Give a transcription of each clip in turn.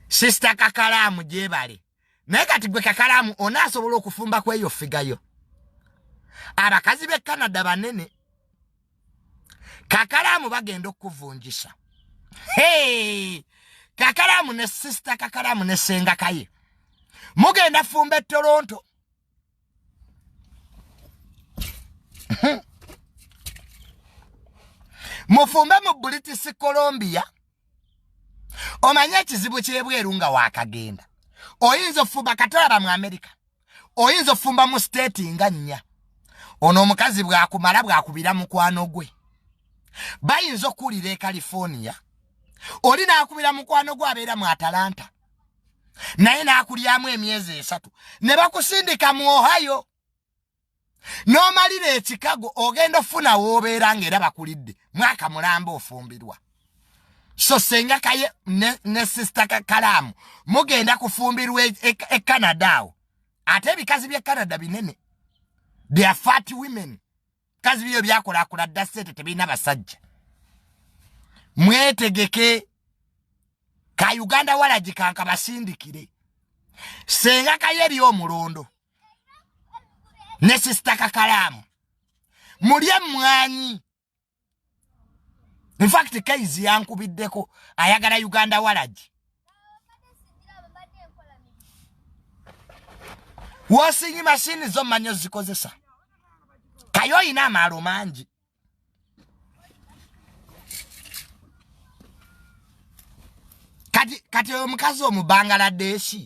Sister Kakalamu jebale. Naye kati gwe Kakalamu onasobola okufumba kweyo figayo. Abakazi be Canada banene. Kakalamu bagenda okuvunjisa. Hey! Kakalamu ne sister Kakalamu ne senga kaye. Mugenda fumbe Toronto. Mufumbe mu British Columbia. Omanya kizibu kyebweru nga wakagenda. Oyinzo fumba kataba mu America. Oyinzo fumba mu state nga nnya. Ono omukazi bwakumala bwakubira mukwano gwe. Bayinzo kulire California. Oli naakubira mukwano gwe abeera mu Atlanta. Naye naakulyamu emyezi 3. Ne bakusindika mu Ohio. N'omalire Chicago ogenda ofuna woobeera ng'era bakulidde. Mwaka mulamba ofumbirwa. So senga kaye ne sister Kakalamu mugenda kufumbirwa e Canada. Ate ebikazi bya Canada binene. They are fat women. Kazi byo byakola dasete tebina basajja. Mwetegeke ka Uganda walajikanka basindikire. Senga kayeri omulondo. Ne sister Kakalamu. Mulye mwanyi. In fact, kaizi yankubiddeko ayagala Uganda walaji. Washing machine zo manyo zikozesa. Kayo ina amalo mangi. Kati omukazi omu Bangladesh.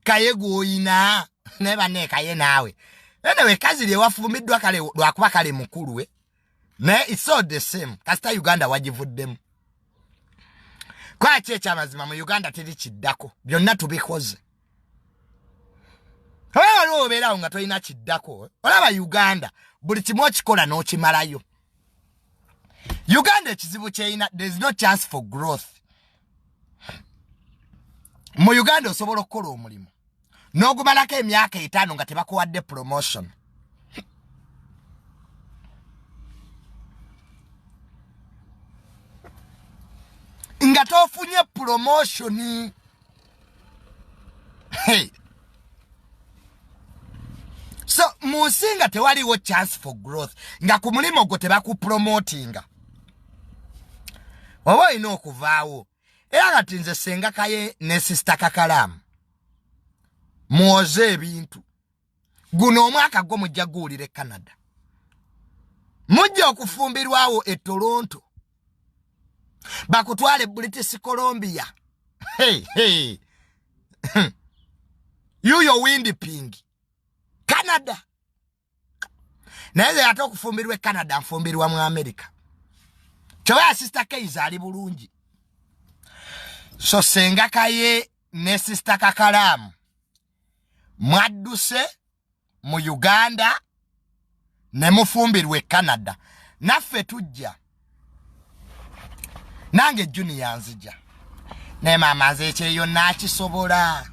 Kaye goyina neba ne kaye nawe. Anyway, kazi lye wafumiddwa kale lwakuba kale mukulu we. Ne it's all the same. Kasita Uganda wagivuddemu. Kwa checha mazima mu Uganda teri kiddako. Byonna tubikoze. Wewe obeera nga toyina kiddako. Olaba Uganda buli kimu okikola n'okimalayo. Uganda ekizibu kyeyina, there is no chance for growth. Mu Uganda osobola okukola omulimu. N'ogumalako emyaka 5 nga tebakuwadde promotion. Nga tofunye promotion. Hey. So, musinga tewaliwo chance for growth. Nga ku mulimo gwo tebakupromotinga. Oba ino okuvaawo. Era nga tinze senga kaye ne sister Kakalamu. Muoze ebintu. Guno omwaka gwo mujja guwulire Canada. Mujja okufumbirwawo e Toronto. Bakutwale British Columbia. Hey, hey. Yuyo windi pingi. Canada. Naeze ate okufumbirwa Canada nfumbirwa mu America. Chowa sister Keiza ali bulungi. So senga kaye ne sister Kakalamu. Mwadduse mu Uganda ne mufumbirwe Canada. Naffe tujja. Nange junior nzija. Ne mama nze ekyeyo nakisobola.